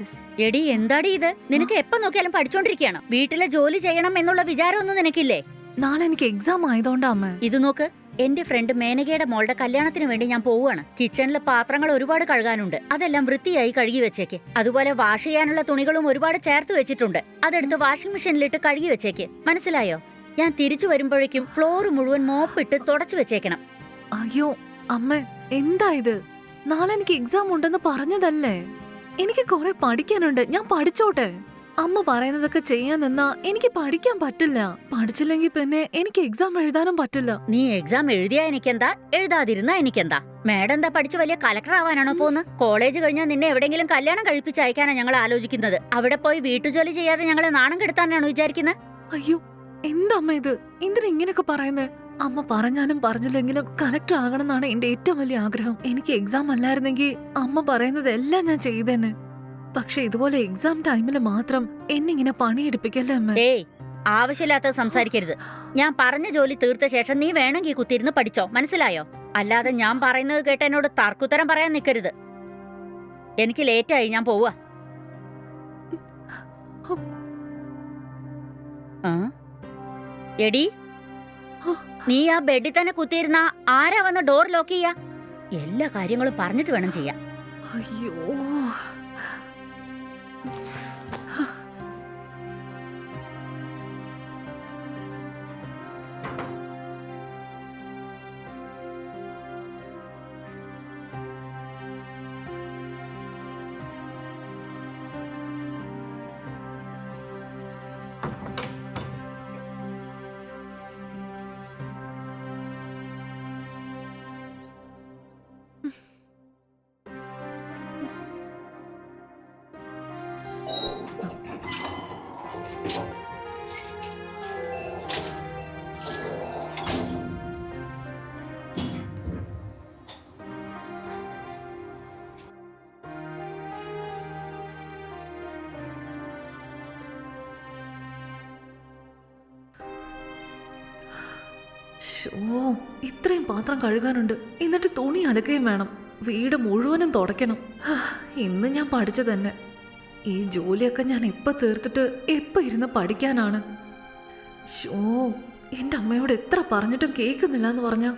Miss. എടി എന്താടി ഇത്? നിനക്ക് എപ്പോ നോക്കിയാലും പഠിച്ചോണ്ടിരിക്കുകയാണ്. വീട്ടിലെ ജോലി ചെയ്യണം എന്നുള്ള വിചാരമൊന്നും നിനക്കില്ലേ? നാളെ എനിക്ക് എക്സാം ആയതുകൊണ്ടാ അമ്മ. ഇത് നോക്ക്, എന്റെ ഫ്രണ്ട് മേനകയുടെ മോളുടെ കല്യാണത്തിന് വേണ്ടി ഞാൻ പോവുകയാണ്. കിച്ചണിലെ പാത്രങ്ങൾ ഒരുപാട് കഴുകാനുണ്ട്. അതെല്ലാം വൃത്തിയായി കഴുകി വെച്ചേക്ക്. അതുപോലെ വാഷ് ചെയ്യാനുള്ള തുണികളും ഒരുപാട് ചേർത്ത് വെച്ചിട്ടുണ്ട്. അതെടുത്ത് വാഷിംഗ് മെഷീനിലിട്ട് കഴുകി വെച്ചേക്ക്. മനസ്സിലായോ? ഞാൻ തിരിച്ചു വരുമ്പോഴേക്കും ഫ്ലോർ മുഴുവൻ മോപ്പിട്ട് തുടച്ചു വെച്ചേക്കണം. അയ്യോ അമ്മ, എന്താ ഇത്? നാളെ എനിക്ക് എക്സാം ഉണ്ടെന്ന് പറഞ്ഞതല്ലേ. എനിക്ക് കുറെ പഠിക്കാനുണ്ട്, ഞാൻ പഠിച്ചോട്ടെ. അമ്മ പറയുന്നതൊക്കെ ചെയ്യാൻ നിന്നാ എനിക്ക് പഠിക്കാൻ പറ്റില്ല. പഠിച്ചില്ലെങ്കിൽ പിന്നെ എനിക്ക് എക്സാം എഴുതാനും പറ്റില്ല. നീ എക്സാം എഴുതിയാ എനിക്കെന്താ, എഴുതാതിരുന്നാ എനിക്കെന്താ? മാഡം എന്താ പഠിച്ച് വലിയ കലക്ടർ ആവാനാണോ പോകുന്നത്? കോളേജ് കഴിഞ്ഞാൽ നിന്നെ എവിടെങ്കിലും കല്യാണം കഴിപ്പിച്ച് അയക്കാനാ ഞങ്ങൾ ആലോചിക്കുന്നത്. അവിടെ പോയി വീട്ടുജോലി ചെയ്യാതെ ഞങ്ങളെ നാണം കെടുത്താനാണോ വിചാരിക്കുന്നത്? അയ്യോ, എന്താ അമ്മ ഇത്? എന്തിനാ ഇങ്ങനെയൊക്കെ പറയുന്നത്? അമ്മ പറഞ്ഞാലും പറഞ്ഞില്ലെങ്കിലും കലക്ടർ ആകണമെന്നാണ് എന്റെ ഏറ്റവും വലിയ ആഗ്രഹം. എനിക്ക് എക്സാം അല്ലായിരുന്നെങ്കിൽ അമ്മ പറയുന്നതെല്ലാം ഞാൻ ചെയ്തേനെ. പക്ഷെ ഇതുപോലെ എക്സാം ടൈമിൽ മാത്രം എന്നിങ്ങനെ പണിയെടുപ്പിക്കല്ലേ അമ്മ. ഏയ്, ആവശ്യമില്ലാത്തത് സംസാരിക്കരുത്. ഞാൻ പറഞ്ഞ ജോലി തീർത്ത ശേഷം നീ വേണമെങ്കിൽ കുത്തിരുന്ന് പഠിച്ചോ, മനസ്സിലായോ? അല്ലാതെ ഞാൻ പറയുന്നത് കേട്ട് എന്നോട് തർക്കുത്തരം പറയാൻ നിൽക്കരുത്. എനിക്ക് ലേറ്റായി, ഞാൻ പോവാ. എടി, നീ ആ ബെഡിൽ തന്നെ കുത്തിയിരുന്ന ആരാ വന്ന് ഡോർ ലോക്ക് ചെയ്യാ? എല്ലാ കാര്യങ്ങളും പറഞ്ഞിട്ട് വേണം ചെയ്യാൻ. അയ്യോ, ഇത്രയും പാത്രം കഴുകാനുണ്ട്. എന്നിട്ട് തുണി അലക്കുകയും വേണം. വീട് മുഴുവനും തുടയ്ക്കണം. ഇന്ന് ഞാൻ പഠിച്ചു തന്നെ. ഈ ജോലിയൊക്കെ ഞാൻ എപ്പോൾ തീർത്തിട്ട് എപ്പോൾ ഇരുന്ന് പഠിക്കാനാണ്? എൻ്റെ അമ്മയോട് എത്ര പറഞ്ഞിട്ടും കേൾക്കുന്നില്ല എന്ന് പറഞ്ഞ.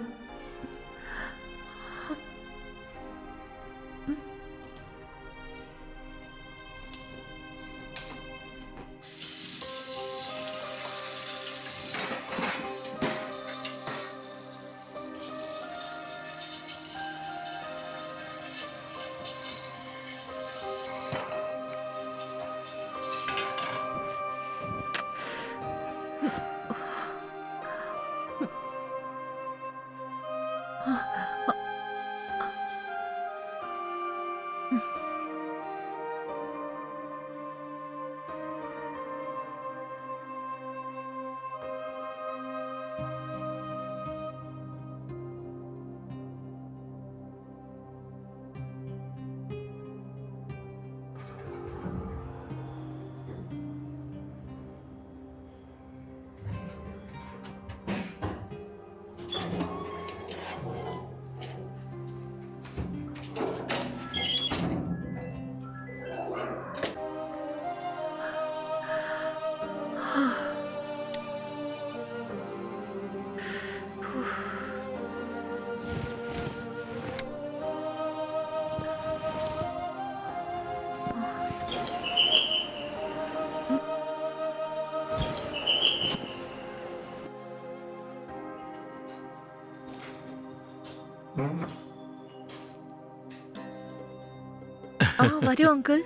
വരൂ അങ്കിൾ.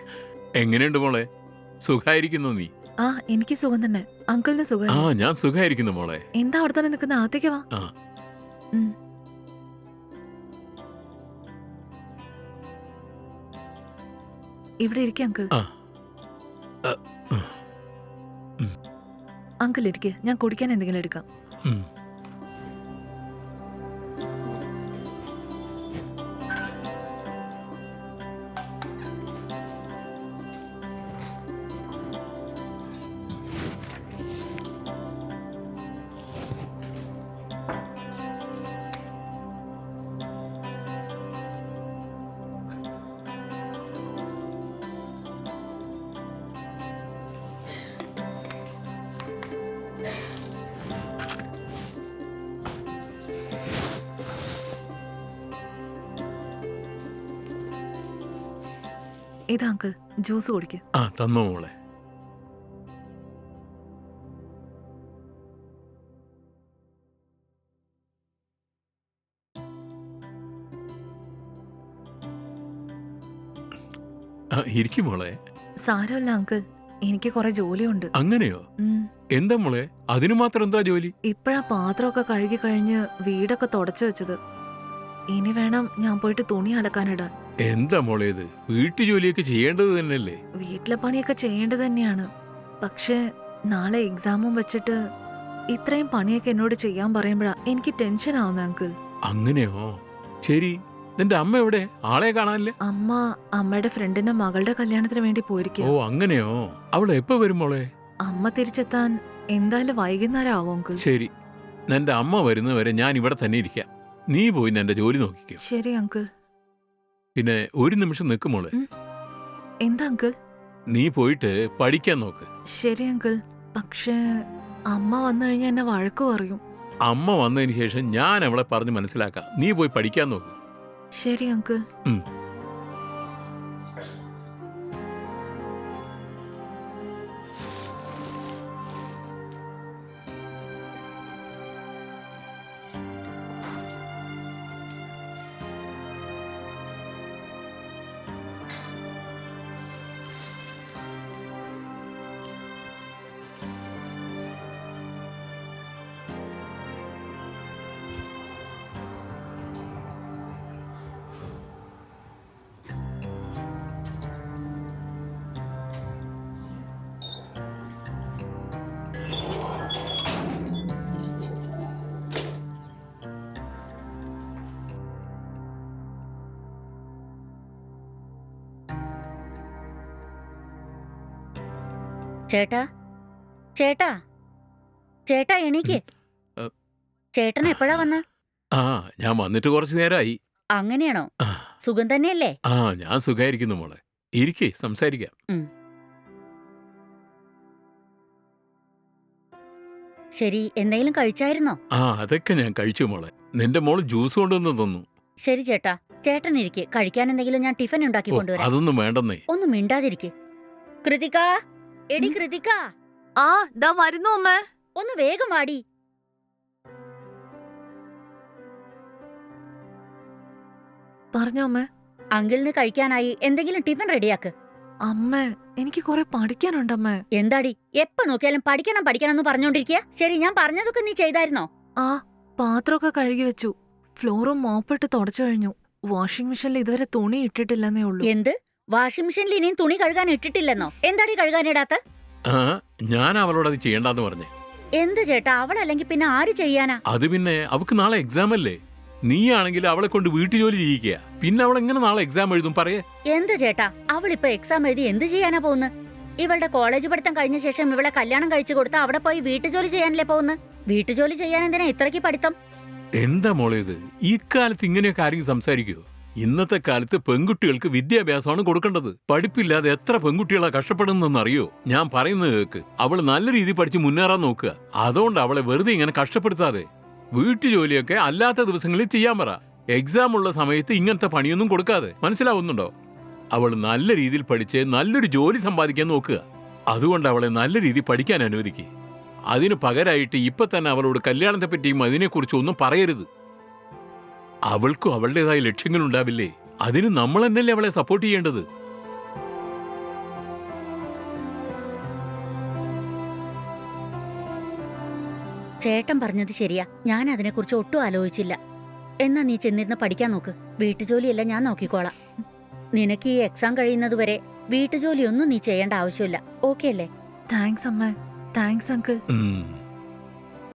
എങ്ങനെയുണ്ട് മോളെ? സുഖായിരിക്കുന്നു നീ? ആ, എനിക്ക് സുഖം തന്നെ. അങ്കിളിന് സുഖം? ആ, ഞാൻ സുഖായിരിക്കുന്നു മോളെ. എന്താ അവിടെ തന്നെ നിൽക്കുന്ന? അകത്തേക്ക് വാ. ഇവിടെ ഇരിക്കുക അങ്കിൾ. അങ്കിൾ ഇരിക്കുക, ഞാൻ കുടിക്കാൻ എന്തെങ്കിലും എടുക്കാം. ഇതാ അങ്കിൾ, ജ്യൂസ് കുടിക്ക്. ആ തന്നോ മോളെ. ഇരിക്കും മോളെ. സാരമല്ല അങ്കിൾ, എനിക്ക് കുറെ ജോലിയുണ്ട്. അങ്ങനെയോ? എന്താ മോളെ, അതിനു മാത്രം എന്താ ജോലി? ഇപ്പഴാ പാത്രമൊക്കെ കഴുകി കഴിഞ്ഞ് വീടൊക്കെ തുടച്ചു വെച്ചത്. ഇനി വേണം ഞാൻ പോയിട്ട് തുണി അലക്കാനിടാൻ. എന്താ മോളെ ഇത്, വീട്ടു ജോലിയൊക്കെ ചെയ്യേണ്ടത് തന്നെയല്ലേ? വീട്ടിലെ പണിയൊക്കെ ചെയ്യേണ്ടത് തന്നെയാണ്. പക്ഷെ നാളെ എക്സാമും വെച്ചിട്ട് ഇത്രയും പണിയൊക്കെ എന്നോട് ചെയ്യാൻ പറയുമ്പോഴാ എനിക്ക് ടെൻഷൻ ആവുന്ന അങ്കിൾ. അങ്ങനെയോ? ശരി, നിന്റെ അമ്മ എവിടെ? ആളെ കാണാനില്ലേ? അമ്മ അമ്മയുടെ ഫ്രണ്ടിന്റെ മകളുടെ കല്യാണത്തിന് വേണ്ടി പോയിരിക്കുക. ഓ അങ്ങനെയോ? അവൾ എപ്പോ വരും മോളെ? അമ്മ തിരിച്ചെത്താൻ എന്തായാലും വൈകുന്നേരം ആവും അങ്കിൾ. ശരി, നിന്റെ അമ്മ വരുന്നവരെ ഞാൻ ഇവിടെ തന്നെ ഇരിക്കാം. നീ പോയി നിന്റെ ജോലി നോക്കിക്കോ. ശരി അങ്കിൾ. പിന്നെ ഒരു നിമിഷം നിൽക്കും മോളെ. എന്താ അങ്കിൾ? നീ പോയിട്ട് പഠിക്കാൻ നോക്ക്. ശരി അങ്കിൾ. പക്ഷേ അമ്മ വന്നു കഴിഞ്ഞാൽ എന്നെ വഴക്ക് പറയും. അമ്മ വന്നതിന് ശേഷം ഞാൻ അവളെ പറഞ്ഞ് മനസ്സിലാക്കാം. നീ പോയി പഠിക്കാൻ നോക്ക്. ശരി അങ്കിൾ. ചേട്ടാ, ചേട്ടാ, ചേട്ടാ എണീക്ക്. ചേട്ടൻ എപ്പോഴാ വന്ന? ആ ഞാൻ വന്നിട്ട് കുറച്ചു നേരമായി. അങ്ങനെയാണോ? സുഖം തന്നെയല്ലേ? ആ ഞാൻ സുഖായിരിക്കുന്നു മോളെ. ഇരിക്കേ, സംസാരിക്കാം. ശരി, എന്തെങ്കിലും കഴിച്ചായിരുന്നോ? ആ അതൊക്കെ ഞാൻ കഴിച്ചു മോളെ. നിന്റെ മോള് ജ്യൂസ് കൊണ്ടുവന്ന് തന്നു. ശരി ചേട്ടാ, ചേട്ടൻ ഇരിക്കെ. കഴിക്കാൻ എന്തെങ്കിലും ഞാൻ ടിഫിൻ ഉണ്ടാക്കി കൊണ്ടുവരാം. അതൊന്നും വേണ്ടെന്നേ. ഒന്നും മിണ്ടാതിരിക്കെ. കൃതിക, എടി കൃതിക. ആ ദാ വരുന്നു അമ്മേ. ഒന്ന് വേഗം വാടി. പറഞ്ഞോ അമ്മേ. അങ്കിളിന് കഴിക്കാനായി എന്തെങ്കിലും ടിഫിൻ റെഡിയാക്ക്. അമ്മേ, എനിക്ക് കുറെ പഠിക്കാനുണ്ടമ്മേ. എന്താടി എപ്പോ നോക്കിയാലും പഠിക്കണം പഠിക്കണം എന്ന് പറഞ്ഞോണ്ടിരിക്കുക? ശരി, ഞാൻ പറഞ്ഞതൊക്കെ നീ ചെയ്തായിരുന്നോ? ആ പാത്രമൊക്കെ കഴുകി വെച്ചു. ഫ്ലോറും മോപ്പിട്ട് തുടച്ചു കഴിഞ്ഞു. വാഷിംഗ് മെഷീനിൽ ഇതുവരെ തുണി ഇട്ടിട്ടില്ലെന്നേ ഉള്ളൂ. എന്ത്? വാഷിംഗ് മെഷീനിൽ ഇനിയും തുണി കഴുകാൻ ഇട്ടിട്ടില്ലെന്നോ? എന്താടി കഴുകാനിടാത്ത? ഞാൻ അവളോട് അത് ചെയ്യണ്ടെന്ന് പറഞ്ഞേ. എന്ത് ചേട്ടാ, അവളല്ലെങ്കിൽ പിന്നെ ആര് ചെയ്യാനാ? അത് പിന്നെ അവക്ക് നാളെ എക്സാം അല്ലേ. നീ ആണെങ്കിൽ അവളെ കൊണ്ട് വീട്ടു ജോലി ചെയ്യിക്കുക. പിന്നെ അവൾ എങ്ങനെ നാളെ എക്സാം എഴുതും പറയേ? എന്ത് ചേട്ടാ, അവളിപ്പോ എക്സാം എഴുതി എന്ത് ചെയ്യാനാ പോകുന്നു? ഇവളുടെ കോളേജ് പഠിത്തം കഴിഞ്ഞ ശേഷം ഇവളെ കല്യാണം കഴിച്ചു കൊടുത്ത അവിടെ പോയി വീട്ടുജോലി ചെയ്യാനല്ലേ പോകുന്നു? വീട്ടുജോലി ചെയ്യാൻ എന്തിനാ ഇത്രയ്ക്ക് പഠിത്തം? എന്താ മോളെ ഇത്? ഈ കാലത്ത് ഇങ്ങനെയൊക്കെ ആരെങ്കിലും സംസാരിക്കുവോ? ഇന്നത്തെ കാലത്ത് പെൺകുട്ടികൾക്ക് വിദ്യാഭ്യാസമാണ് കൊടുക്കേണ്ടത്. പഠിപ്പില്ലാതെ എത്ര പെൺകുട്ടികളാ കഷ്ടപ്പെടുന്നെന്ന് അറിയോ? ഞാൻ പറയുന്നത് കേൾക്ക്. അവൾ നല്ല രീതിയിൽ പഠിച്ച് മുന്നേറാൻ നോക്കുക. അതുകൊണ്ട് അവളെ വെറുതെ ഇങ്ങനെ കഷ്ടപ്പെടുത്താതെ വീട്ടു ജോലിയൊക്കെ അല്ലാത്ത ദിവസങ്ങളിൽ ചെയ്യാൻ പറ. എക്സാം ഉള്ള സമയത്ത് ഇങ്ങനത്തെ പണിയൊന്നും കൊടുക്കാതെ. മനസ്സിലാവുന്നുണ്ടോ? അവൾ നല്ല രീതിയിൽ പഠിച്ച് നല്ലൊരു ജോലി സമ്പാദിക്കാൻ നോക്കുക. അതുകൊണ്ട് അവളെ നല്ല രീതിയിൽ പഠിക്കാൻ അനുവദിക്കുക. അതിനു പകരമായിട്ട് ഇപ്പൊ തന്നെ അവളോട് കല്യാണത്തെ പറ്റിയും അതിനെക്കുറിച്ചും ഒന്നും പറയരുത്. അവൾക്കും അവളുടേതായ ലക്ഷ്യങ്ങളുണ്ടാവില്ലേ? അതിന് നമ്മൾ തന്നെയല്ലേ അവളെ സപ്പോർട്ട് ചെയ്യേണ്ടത്. ചേട്ടൻ പറഞ്ഞത് ശരിയാ. ഞാൻ അതിനെക്കുറിച്ച് ഒട്ടും ആലോചിച്ചില്ല. എന്നാ നീ ചെന്നിരുന്ന് പഠിക്കാൻ നോക്ക്. വീട്ടുജോലിയെല്ലാം ഞാൻ നോക്കിക്കോളാം. നിനക്ക് ഈ എക്സാം കഴിയുന്നതുവരെ വീട്ടുജോലിയൊന്നും നീ ചെയ്യേണ്ട ആവശ്യമില്ല. ഓക്കെ അല്ലേ? താങ്ക്സ് അമ്മ. Thanks uncle.